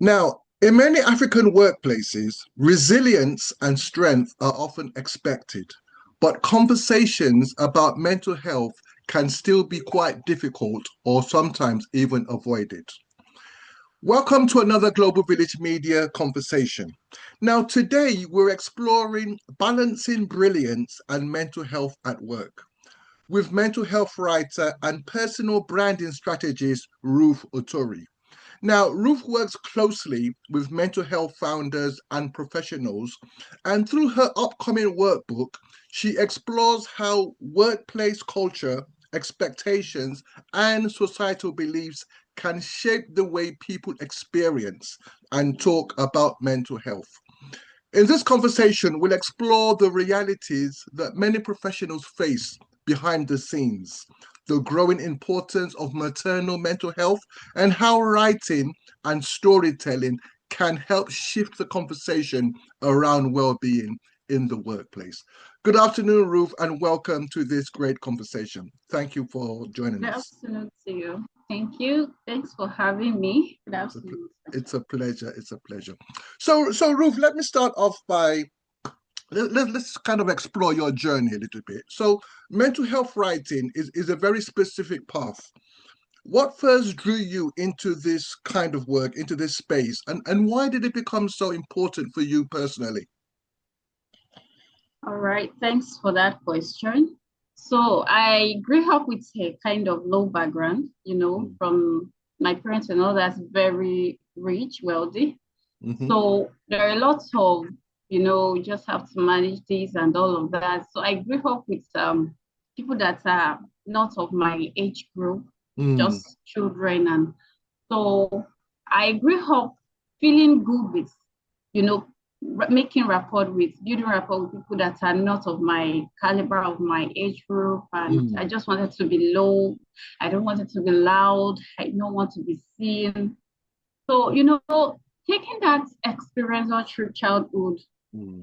Now, in many African workplaces, resilience and strength are often expected, but conversations about mental health can still be quite difficult or sometimes even avoided. Welcome to another Global Village Media conversation. Now, today we're exploring balancing brilliance and mental health at work with mental health writer and personal branding strategist Ruth Otori. Now, Ruth works closely with mental health founders and professionals, and through her upcoming workbook, she explores how workplace culture, expectations, and societal beliefs can shape the way people experience and talk about mental health. In this conversation, we'll explore the realities that many professionals face behind the scenes, the growing importance of maternal mental health, and how writing and storytelling can help shift the conversation around well-being in the workplace. Good afternoon, Ruth, and welcome to this great conversation. Thank you for joining us. Good afternoon to you. Thank you. Thanks for having me. Good afternoon. It's a pleasure. It's a pleasure. So Ruth, let me start off by let's kind of explore your journey a little bit. So mental health writing is a very specific path. What first drew you into this kind of work, into this space, and why did it become so important for you personally? All right, thanks for that question. So I grew up with a kind of low background, from my parents and all that's very rich, wealthy. Mm-hmm. So there are lots of, just have to manage this and all of that. So I grew up with people that are not of my age group, just children. And so I grew up feeling good with, making rapport with, building rapport with people that are not of my caliber, of my age group. And I just wanted to be low. I don't want it to be loud. I don't want to be seen. So, taking that experience all through childhood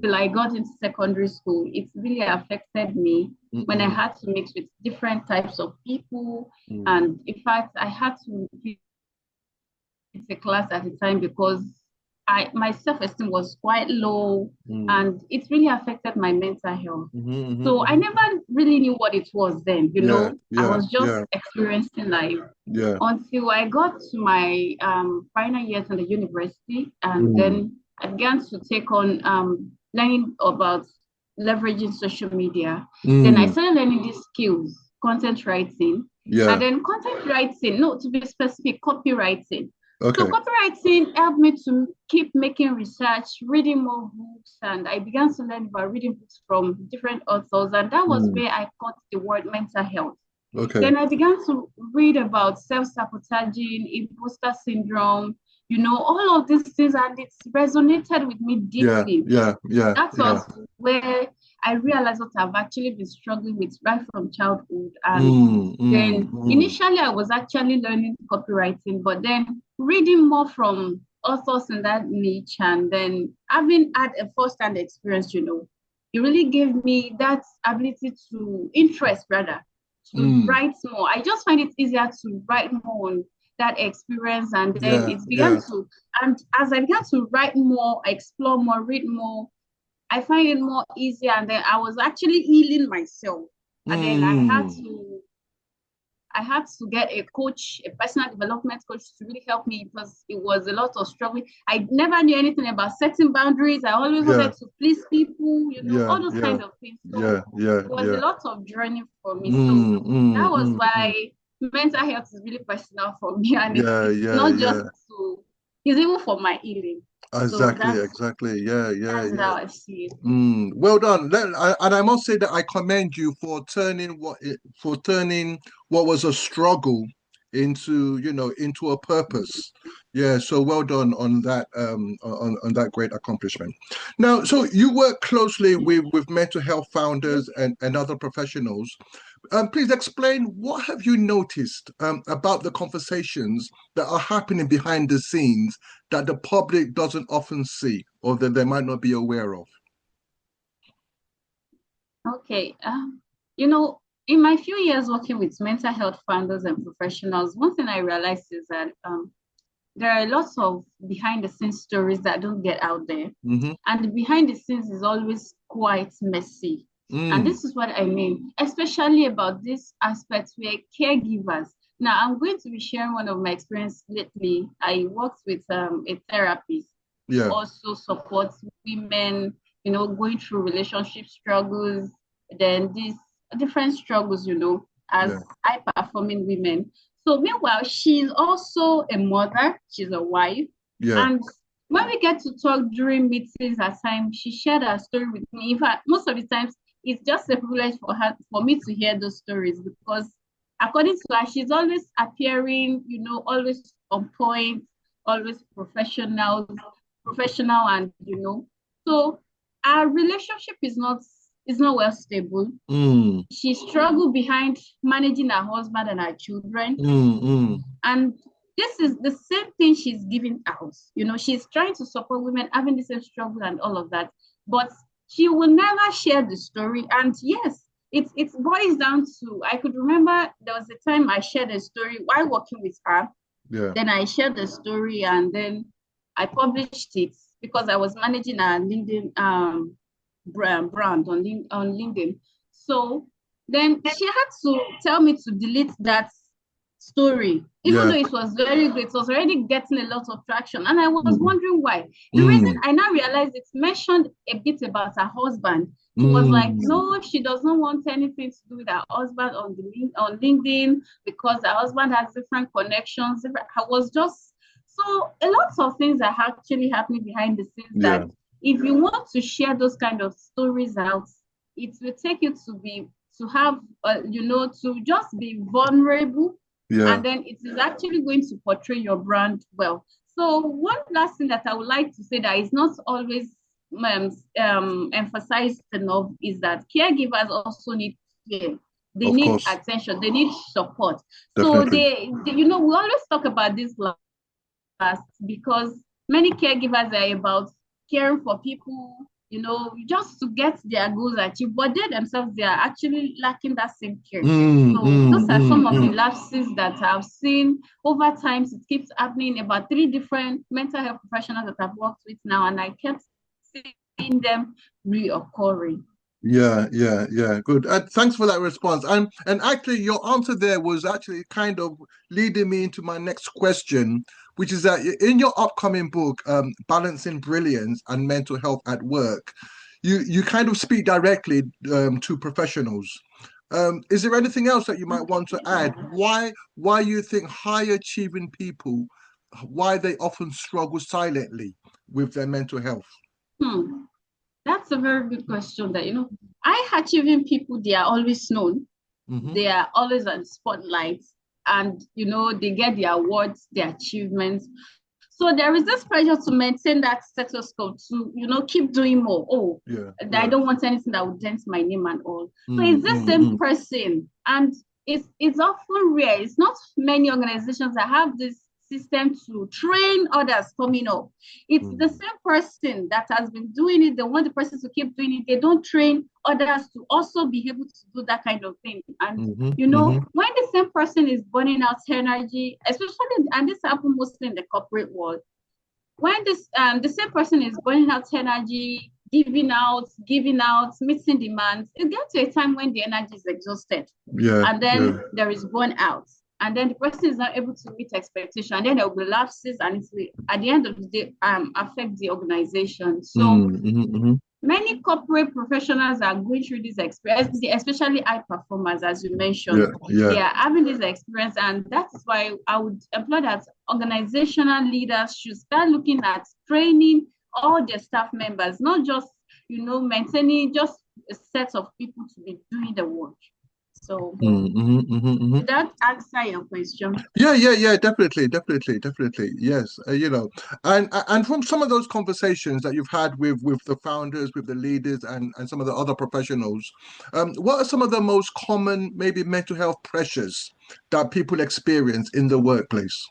till I got into secondary school, it really affected me when I had to mix with different types of people. And in fact, I had to be in a class at the time because my self-esteem was quite low and it really affected my mental health. So I never really knew what it was then, I was just experiencing life until I got to my final years in the university, and then I began to take on learning about leveraging social media. Then I started learning these skills, content writing, and then content writing, no, to be specific, copywriting. Okay. So copywriting helped me to keep making research, reading more books, and I began to learn about reading books from different authors, and that was where I caught the word mental health. Okay. Then I began to read about self-sabotaging, imposter syndrome, all of these things, and it resonated with me deeply. Yeah. That was where I realized what I've actually been struggling with right from childhood. And then initially I was actually learning copywriting, but then reading more from authors in that niche, and then having had a first-hand experience, it really gave me that ability to interest rather, to write more. I just find it easier to write more on that experience, and then it began to, and as I began to write more, explore more, read more, I find it more easier, and then I was actually healing myself. And then I had to get a coach, a personal development coach, to really help me because it was a lot of struggle. I never knew anything about setting boundaries. I always wanted to please people, all those kinds of things. So it was a lot of journey for me. That was why mental health is really personal for me, and it's not just to, it's even for my healing. Exactly. That's how I see it. Well done. And I must say that I commend you for turning what was a struggle into a purpose. Yeah, so well done on that on that great accomplishment. Now, so you work closely with mental health founders and other professionals. Please explain, what have you noticed about the conversations that are happening behind the scenes that the public doesn't often see or that they might not be aware of? Okay. In my few years working with mental health founders and professionals, one thing I realized is that there are lots of behind the scenes stories that don't get out there. Mm-hmm. And the behind the scenes is always quite messy. And this is what I mean, especially about this aspect where caregivers. Now, I'm going to be sharing one of my experience lately. I worked with a therapist who also supports women, going through relationship struggles, then these different struggles, as high-performing women. So meanwhile, she's also a mother, she's a wife. And when we get to talk during meetings at times, she shared her story with me. In fact, most of the times, it's just a privilege for me to hear those stories, because according to her, she's always appearing, always on point, always professional, and so our relationship is not well stable. She struggled behind managing her husband and her children. And this is the same thing she's giving out. She's trying to support women having the same struggle and all of that. But she will never share the story. And yes, it boils down to, I could remember there was a time I shared a story while working with her. Then I shared the story and then I published it because I was managing a LinkedIn brand on LinkedIn. So then she had to tell me to delete that story, even though it was very great. It was already getting a lot of traction. And I was wondering why. The reason I now realized it mentioned a bit about her husband. She was like, no, she does not want anything to do with her husband on LinkedIn because her husband has different connections. I was just, so a lot of things are actually happening behind the scenes that if you want to share those kind of stories out, it will take you to have, to just be vulnerable. And then it is actually going to portray your brand well. So one last thing that I would like to say that is not always emphasized enough is that caregivers also need care. They need attention. They need support. Definitely. So we always talk about this last because many caregivers are about caring for people, just to get their goals achieved, but they themselves, they are actually lacking that same care. Those are some of the lapses that I've seen over time. It keeps happening. About 3 different mental health professionals that I've worked with now, and I kept seeing them reoccurring. Good. Thanks for that response. And actually, your answer there was actually kind of leading me into my next question, which is that in your upcoming book, Balancing Brilliance and Mental Health at Work, you kind of speak directly to professionals. Is there anything else that you might want to add? Why you think high achieving people, why they often struggle silently with their mental health? That's a very good question. That high achieving people, they are always known. They are always on spotlight, and they get their awards, their achievements. So there is this pressure to maintain that status quo, to keep doing more. I don't want anything that would dent my name and all. So it's the same person, and it's often rare. It's not many organizations that have this system to train others coming up. It's the same person that has been doing it. They want the person to keep doing it. They don't train others to also be able to do that kind of thing. And when the same person is burning out energy, especially, and this happens mostly in the corporate world, when the same person is burning out energy, giving out, meeting demands, it gets to a time when the energy is exhausted. And then there is burnout. And then the person is not able to meet expectation, and then there will be lapses, and it will, at the end of the day, affect the organization. So many corporate professionals are going through this experience, especially high performers, as you mentioned. They are having this experience, and that's why I would employ that organizational leaders should start looking at training all their staff members, not just maintaining just a set of people to be doing the work. So did that answer your question? Definitely. Yes, and from some of those conversations that you've had with the founders, with the leaders, and some of the other professionals, what are some of the most common, maybe mental health pressures that people experience in the workplace?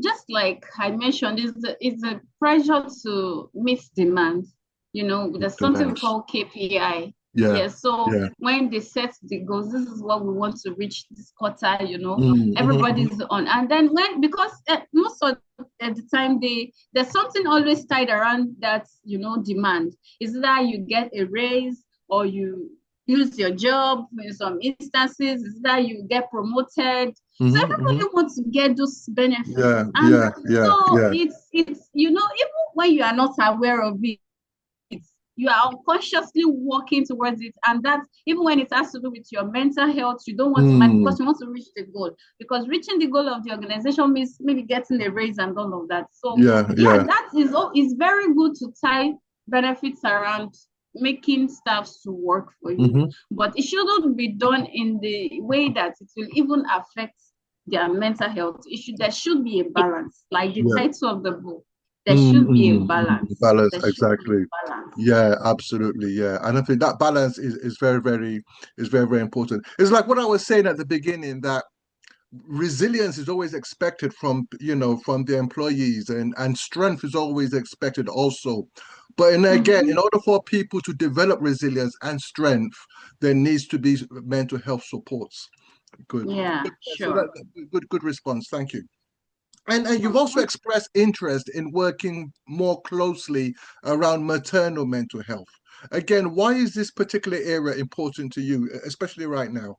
Just like I mentioned, is the pressure to meet demand. There's something we call KPI. Yeah. Yeah, so Yeah. when they set the goals, this is what we want to reach this quarter, Mhm. everybody's on. And then because most of the time there's something always tied around that, demand. Is that you get a raise or you lose your job in some instances, is that you get promoted. So Mhm. everybody Mhm. wants to get those benefits. Yeah. And Yeah. Yeah. so Yeah. it's even when you are not aware of it, you are unconsciously working towards it. And that even when it has to do with your mental health, you don't want to mind Mm. because you want to reach the goal. Because reaching the goal of the organization means maybe getting a raise and all of that. So Yeah. yeah, Yeah. that is very good to tie benefits around making staffs to work for you. Mhm. But it shouldn't be done in the way that it will even affect their mental health. There should be a balance, like the Yeah. title of the book. There should be a balance. Balance, There should be exactly. a balance. Yeah, absolutely. Yeah. And I think that balance is very, very very important. It's like what I was saying at the beginning, that resilience is always expected from, from the employees, and strength is always expected also. But and again, in Mm-hmm. order for people to develop resilience and strength, there needs to be mental health supports. Good. Yeah, Good. So sure. good response. Thank you. And you've also Okay. expressed interest in working more closely around maternal mental health. Again, why is this particular area important to you, especially right now?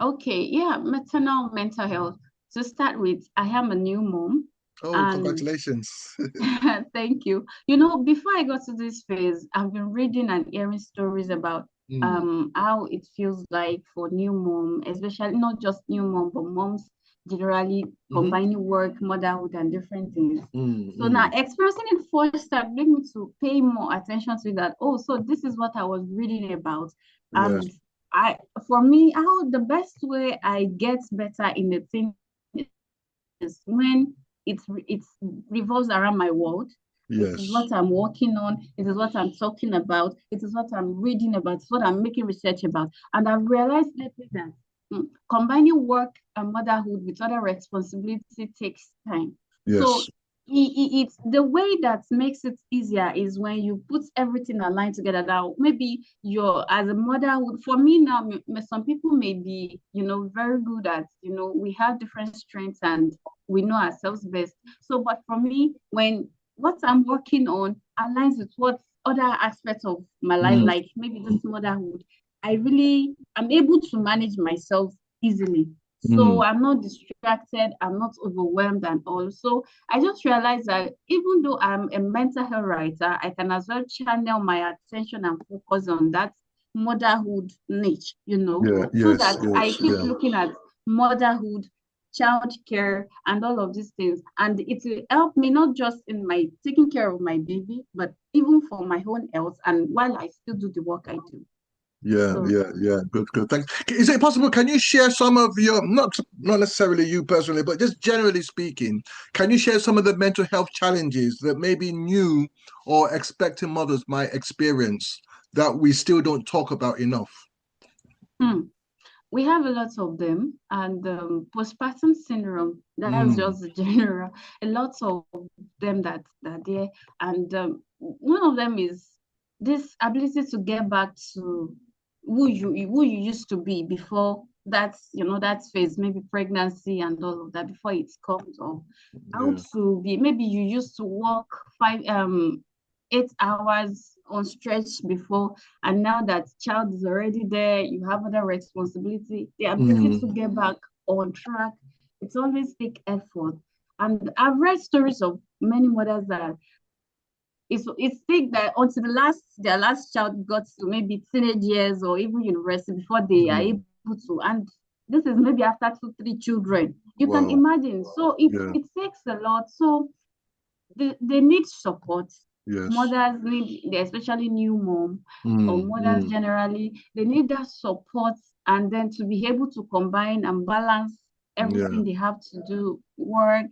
Okay, yeah, maternal mental health. To start with, I am a new mom, Oh, and congratulations. thank you. Before I got to this phase, I've been reading and hearing stories about Mm, how it feels like for new mom, especially not just new mom, but moms generally mhm, combining work, motherhood, and different things. mm, So now mm. experiencing it first have made me to pay more attention to that. Oh, so this is what I was reading about. Yes, And for me, how the best way I get better in the thing is when it revolves around my world. It is yes. what I'm working on. It is what I'm talking about. It is what I'm reading about. It's what I'm making research about. And I've realized lately that combining work and motherhood with other responsibility takes time. Yes. So it's the way that makes it easier is when you put everything aligned together. Now, maybe you're as a motherhood. For me now, some people may be, very good at, we have different strengths and we know ourselves best. So, but for me, when what I'm working on aligns with what other aspects of my life, Mm, like maybe this motherhood, I'm able to manage myself easily. mm. So I'm not distracted, I'm not overwhelmed and all. So I just realized that even though I'm a mental health writer, I can as well channel my attention and focus on that motherhood niche, Yeah, so yes, that I yes, keep yeah. looking at motherhood, childcare, and all of these things. And it will help me not just in my taking care of my baby, but even for my own health and while I still do the work I do. Yeah, So yeah, yeah. Good, good. Thanks. Is it possible? Can you share some of your, not necessarily you personally, but just generally speaking, can you share some of the mental health challenges that maybe new or expecting mothers might experience that we still don't talk about enough? hmm, we have a lot of them, and postpartum syndrome. That's Mm, just the general. A lot of them that there, and one of them is this ability to get back to who you used to be before that phase, maybe pregnancy and all of that before it comes up. How yeah. to be, maybe you used to work 8 hours on stretch before, and now that child is already there, you have other responsibility, the ability to Mm, get back on track. It's always take effort. And I've read stories of many mothers that it's take that until their last child got to maybe teenage years or even university before they are mm. able to. And this is maybe after 2, 3 children. You can Wow. imagine. So it Yeah. it takes a lot. So they need support. Yes. Mothers need, especially new mom or Mm, mothers mm, generally, they need that support, and then to be able to combine and balance yeah. everything they have to do, work,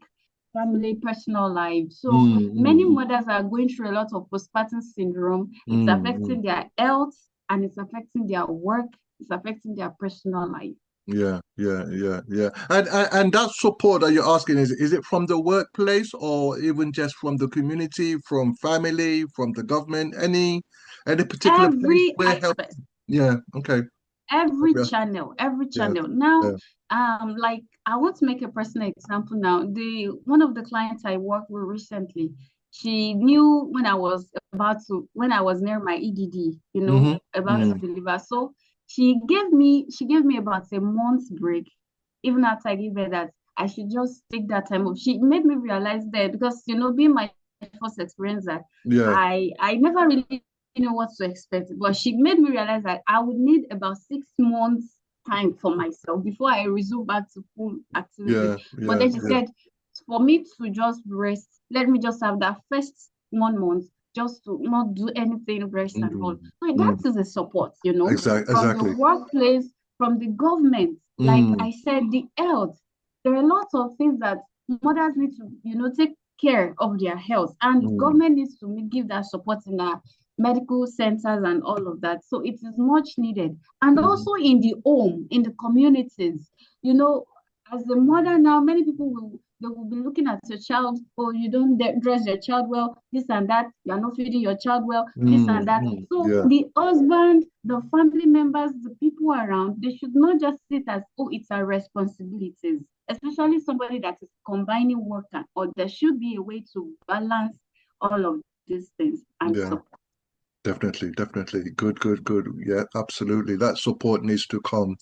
family, personal life. So Mm, many mm, mothers are going through a lot of postpartum syndrome. It's mm, mm. affecting their health and it's affecting their work, it's affecting their personal life. Yeah, yeah, yeah, yeah. And that support that you're asking is it from the workplace or even just from the community, from family, from the government, any particular place Every where help? aspect. Yeah, okay. every Yeah, channel every yeah. channel now. Yeah. Like, I want to make a personal example now. The one of the clients I worked with recently, she knew when I was near my EDD, Mm-hmm. about to Mm. deliver. So she gave me about a month's break. Even after I gave her that, I should just take that time off. She made me realize that, because being my first experience, that Yeah. I never really know what to expect. But she made me realize that I would need about 6 months time for myself before I resume back to full activities. Yeah. But Yeah. then she Yeah. said, for me to just rest, let me just have that first 1 month just to not do anything, rest and all. Mm. So that Mm. is a support, from the Exactly. workplace, from the government. Like Mm. I said, the health. There are lots of things that mothers need to, take care of their health, and Mm. government needs to give that support in our medical centers and all of that. So it is much needed. And Mm. also in the home, in the communities, you know, as a mother now, many people will be looking at your child, oh, you don't dress your child well, this and that, you're not feeding your child well, this Mm. and that. Mm. So Yeah. the husband, the family members, the people around, they should not just see it as, oh, it's our responsibilities, especially somebody that is combining work and, or there should be a way to balance all of these things and Yeah. support. Definitely, definitely. Good, good, good. Yeah, absolutely. That support needs to come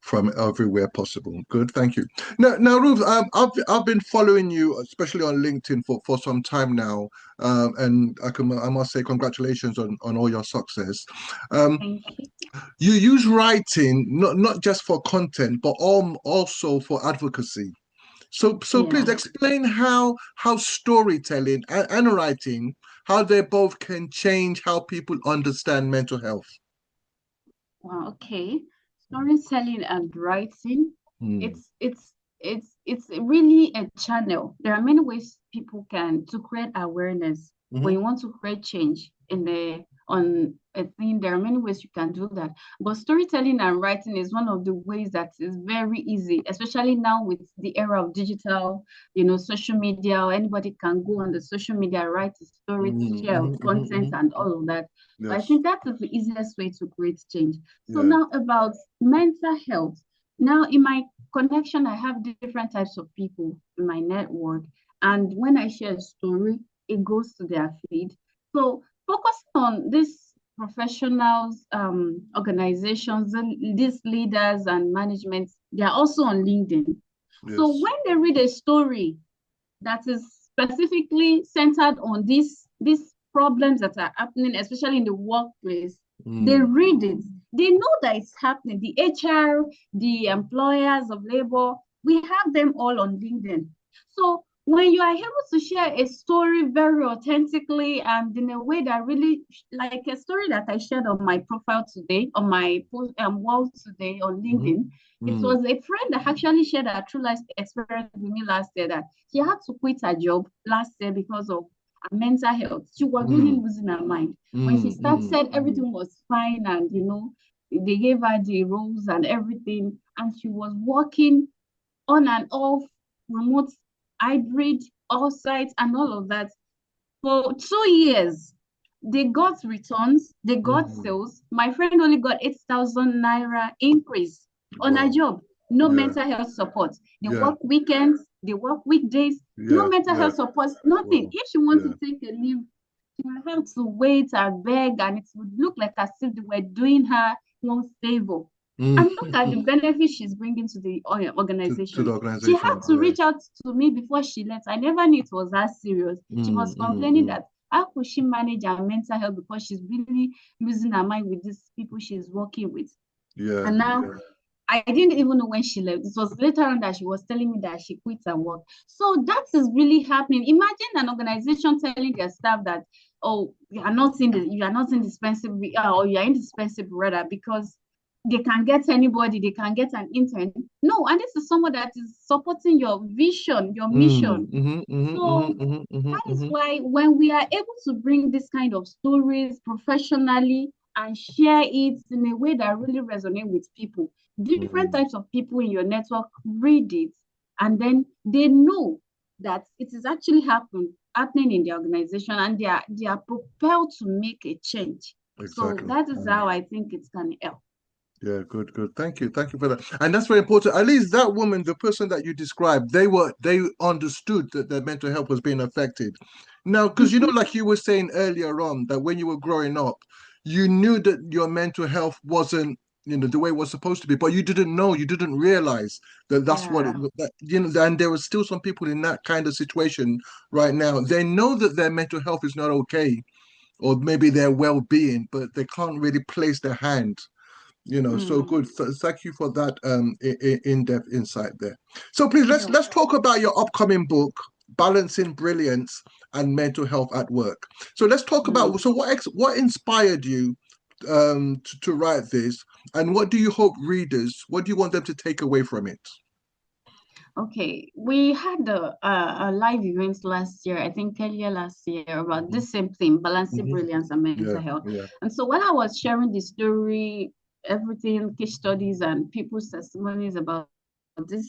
from everywhere possible. Good, thank you. Now, Ruth, I've been following you, especially on LinkedIn, for some time now, and I must say congratulations on all your success. Um, Thank you. you use writing not just for content, but also for advocacy. So please Yeah. explain how storytelling and writing, how they both can change how people understand mental health. Wow, okay. Storytelling and writing, Mm. it's really a channel. There are many ways people can to create awareness. When Hmm. you want to create change in the on a thing, there are many ways you can do that. But storytelling and writing is one of the ways that is very easy, especially now with the era of digital, social media, or anybody can go on the social media, write a story, Hmm. share Hmm. Hmm. content and all of that. So I Yes. think that is the easiest way to create change. So Yeah. now about mental health. Now in my connection, I have different types of people in my network. And when I share a story, it goes to their feed. So focusing on these professionals, organizations, these leaders and management, they are also on LinkedIn. So Yes. when they read a story that is specifically centered on these problems that are happening, especially in the workplace. They Mm. read it. They know that it's happening. The HR, the employers of labor, we have them all on LinkedIn. So when you are able to share a story very authentically and in a way that really, like a story that I shared on my profile today, on my wall today on Hmm. LinkedIn, it Mm. was a friend that actually shared her true life experience with me last year, that she had to quit her job last year because of her mental health. She was really Mm. losing her mind. When she Mm. Mm. started, everything was fine, and they gave her the roles and everything, and she was working on and off, remote, hybrid, all sites, and all of that. For 2 years, they got returns, they got Mm. sales. My friend only got 8,000 naira increase on her Wow. job. No Yeah. mental health support. They Yeah. work weekends, they work weekdays, no Yeah. mental Yeah. health support, nothing. Wow. If she wants Yeah. to take a leave, she will have to wait and beg, and it would look like as if they were doing her one favor. Mm. And look at the benefit she's bringing to the To the organization. She had organization. to Yeah. reach out to me before she left. I never knew it was that serious. She Mm. was Mm. complaining Mm. that how could she manage her mental health because she's really losing her mind with these people she's working with. Yeah. And now Yeah. I didn't even know when she left. It was later on that she was telling me that she quit her work. So that is really happening. Imagine an organization telling their staff that, oh, you are not indispensable, or you are indispensable rather, because they can get anybody, they can get an intern. No, and this is someone that is supporting your vision, your Mm. mission. Mm-hmm. Mm-hmm. So Mm-hmm. Mm-hmm. that is Mm-hmm. why when we are able to bring this kind of stories professionally, and share it in a way that really resonates with people. Different types of people in your network read it, and then they know that it is actually happening in the organization, and they are propelled to make a change. Exactly. So that is how I think it can help. Yeah, good. Thank you for that. And that's very important. At least that woman, the person that you described, they understood that their mental health was being affected. Now, because like you were saying earlier on, that when you were growing up, you knew that your mental health wasn't, the way it was supposed to be, but you didn't know, you didn't realize that that's what it, that, and there are still some people in that kind of situation right now. They know that their mental health is not okay, or maybe their well-being, but they can't really place their hand. So good. Thank you for that in-depth insight there. So please let's talk about your upcoming book, Balancing Brilliance and Mental Health at Work. So let's talk about, so what inspired you to write this, and what do you hope readers, what do you want them to take away from it? Okay, we had a live event last year, I think earlier last year, about this same thing, balancing brilliance and mental health. And so when I was sharing the story, everything, case studies and people's testimonies about the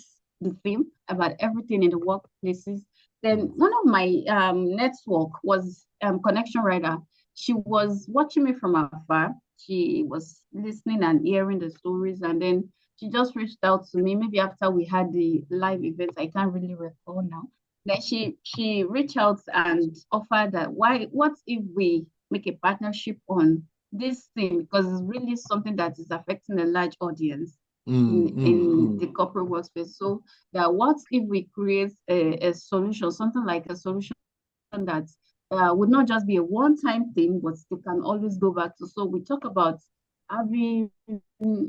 theme, about everything in the workplaces, then one of my network was Connection Writer. She was watching me from afar. She was listening and hearing the stories, and then she just reached out to me maybe after we had the live event. I can't really recall now. Then she reached out and offered that what if we make a partnership on this thing, because it's really something that is affecting a large audience in the corporate workspace. So that what if we create a solution, something like a solution that would not just be a one-time thing, but they can always go back to. So we talk about having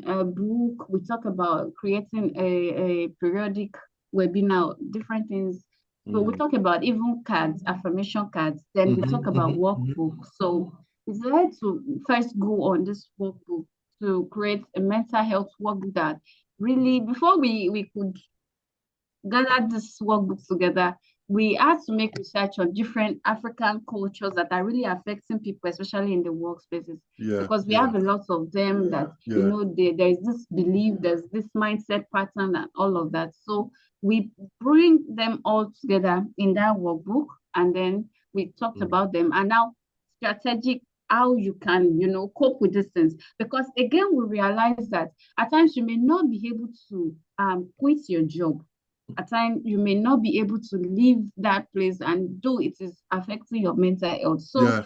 a book, we talk about creating a periodic webinar, different things. So we talk about even cards, affirmation cards, then we talk about workbook. So it's there to first go on this workbook to create a mental health workbook that really, before we could gather this workbook together, we had to make research on different African cultures that are really affecting people, especially in the workspaces. Because we have a lot of them that, there is this belief, there's this mindset pattern and all of that. So we bring them all together in that workbook, and then we talked about them. And now strategic, how you can, cope with these things. Because again, we realize that at times you may not be able to quit your job. At times you may not be able to leave that place, and though it is affecting your mental health. So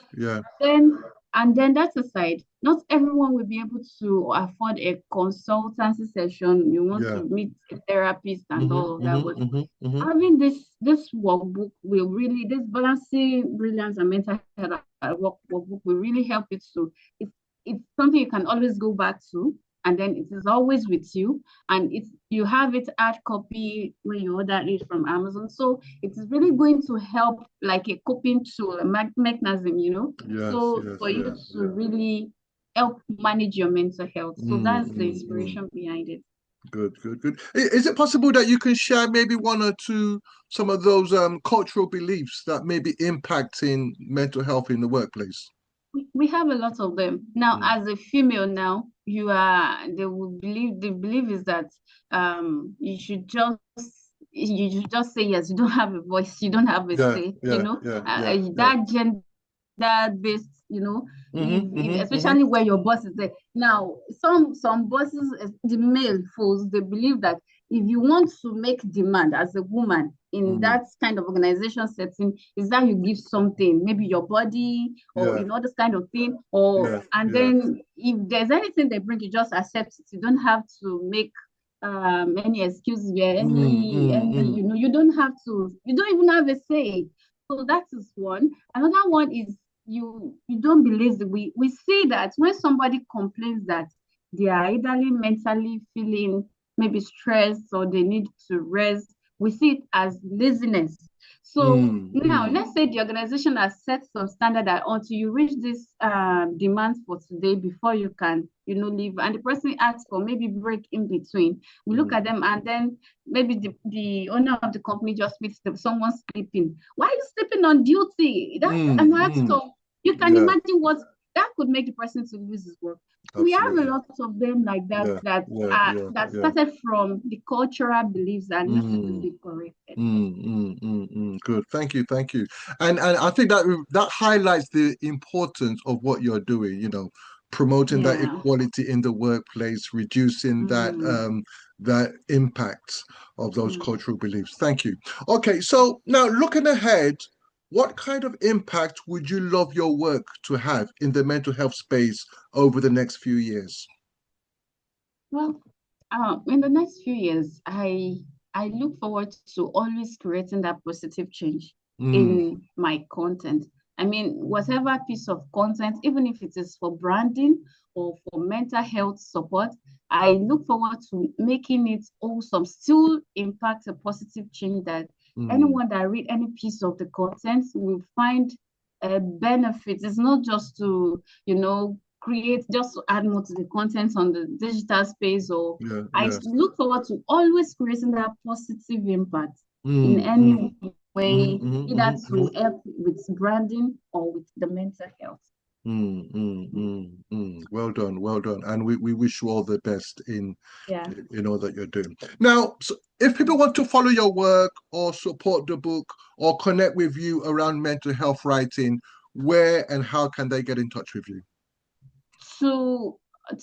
then that aside, not everyone will be able to afford a consultancy session. You want to meet a therapist and all of that. But having this workbook will really, this balancing brilliance and mental health workbook will really help you to, it's something you can always go back to, and then it is always with you, and you have it hard copy when you order it from Amazon. So it is really going to help, like a coping tool, a mechanism, for you to really help manage your mental health. So that's the inspiration behind it. Good. Is it possible that you can share maybe one or two, some of those cultural beliefs that may be impacting mental health in the workplace? We have a lot of them. Now, as a female now, the belief is that you should just say yes, you don't have a voice, you don't have a say, that gender-based, especially where your boss is there. Now, some bosses, the male folks, they believe that if you want to make demand as a woman in that kind of organization setting, is that you give something, maybe your body or this kind of thing, then if there's anything they bring, you just accept it. You don't have to make any excuses where you don't have to, you don't even have a say. So that is one. Another one is you don't be lazy. We see that when somebody complains that they are either mentally feeling maybe stressed or they need to rest, we see it as laziness. So now let's say the organization has set some standard that until you reach this demands for today before you can leave, and the person asks for maybe break in between. We look at them, and then maybe the owner of the company just meets someone sleeping. Why are you sleeping on duty? That's an act of, you can imagine what that could make the person to lose his work. We have a Absolutely. lot of them like that Yeah, yeah, yeah, that yeah. started from the cultural beliefs that need to Mm, be corrected. Good. Thank you. Thank you. And I think that highlights the importance of what you're doing, promoting that Yeah. equality in the workplace, reducing Mm, that impact of those mm. cultural beliefs. Thank you. Okay, so now looking ahead, what kind of impact would you love your work to have in the mental health space over the next few years? Well, in the next few years, I look forward to always creating that positive change Mm, in my content. I mean, whatever piece of content, even if it is for branding or for mental health support, I look forward to making it awesome, still impact a positive change that mm, anyone that read any piece of the content will find a benefit. It's not just to, create just to add more to the content on the digital space, or yeah, I yeah. look forward to always creating that positive impact in Mm, any mm, way, either to mhm. help with branding or with the mental health. Well done, well done. And we wish you all the best Yeah. in all that you're doing. Now, so if people want to follow your work or support the book or connect with you around mental health writing, where and how can they get in touch with you? To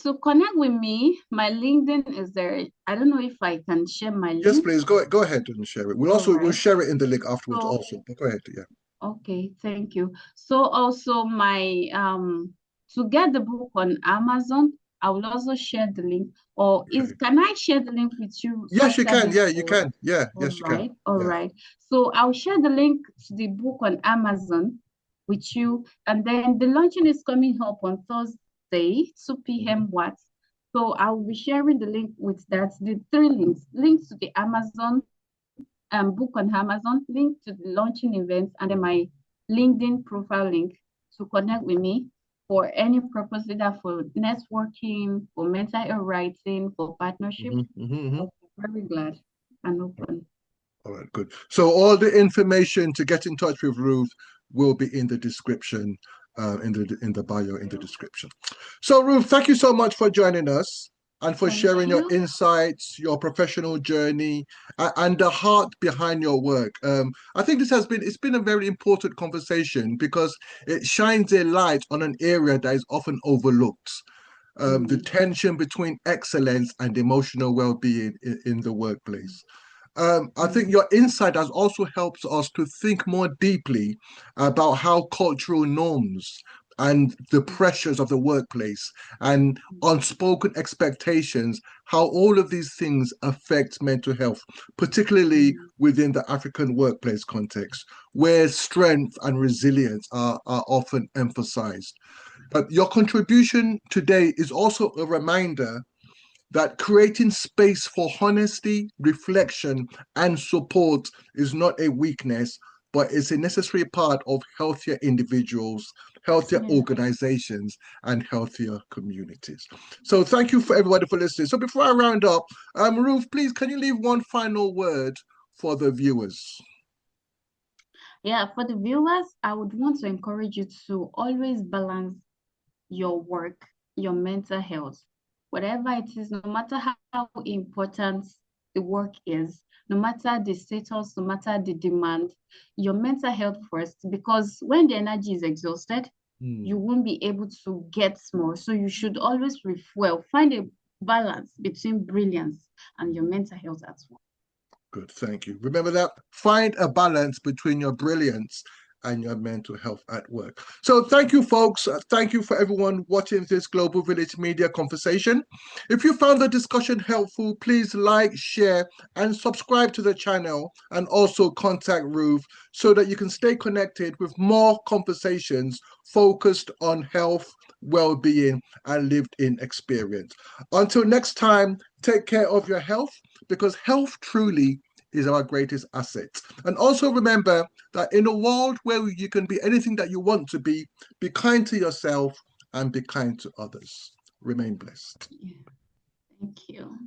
to connect with me, my LinkedIn is there. I don't know if I can share my Yes, link. please go ahead and share it. All We'll right. share it in the link afterwards So also. But go ahead, yeah. okay, thank you. So also my to get the book on Amazon, I will also share the link. Or is Okay. can I share the link with you Yes, you after can. this Yeah, you call? can. Yeah, All yes, you can. right, all Yeah. right. So I'll share the link to the book on Amazon with you. And then the launching is coming up on Thursday, 2 Mhm. p.m. What? So I'll be sharing the link with that, the three links to the Amazon book on Amazon, link to the launching events, and then my LinkedIn profile link to connect with me for any purpose, either for networking, for mental health writing, for partnerships. Mhm. I'll be very glad and open. All right, good. So all the information to get in touch with Ruth will be in the description, in the bio in the description. So Ruth, thank you so much for joining us and for Thank sharing your you. insights, your professional journey, and the heart behind your work. I think it's been a very important conversation because it shines a light on an area that is often overlooked. The Mm, tension between excellence and emotional well-being in the workplace. I think mm, your insight has also helped us to think more deeply about how cultural norms and the mm, pressures of the workplace and mm, unspoken expectations, how all of these things affect mental health, particularly mm, within the African workplace context, where strength and resilience are often emphasized. But your contribution today is also a reminder that creating space for honesty, reflection, and support is not a weakness, but it's a necessary part of healthier individuals, healthier yeah. organizations, and healthier communities. So, thank you for everybody for listening. So, before I round up, Ruth, please, can you leave one final word for the viewers? Yeah, for the viewers, I would want to encourage you to always balance your work, your mental health, whatever it is, no matter how important the work is, no matter the status, no matter the demand, your mental health first, because when the energy is exhausted, you Hmm. won't be able to get more. So you should always refuel, find a balance between brilliance and your mental health as well. Good, thank you. Remember that. Find a balance between your brilliance and your mental health at work. So, thank you, folks. Thank you for everyone watching this Global Village Media conversation. If you found the discussion helpful, please like, share, and subscribe to the channel, and also contact Ruth so that you can stay connected with more conversations focused on health, well-being, and lived-in experience. Until next time, take care of your health because health truly is our greatest asset. And also remember that in a world where you can be anything that you want to be kind to yourself and be kind to others. Remain blessed. Yeah, thank you.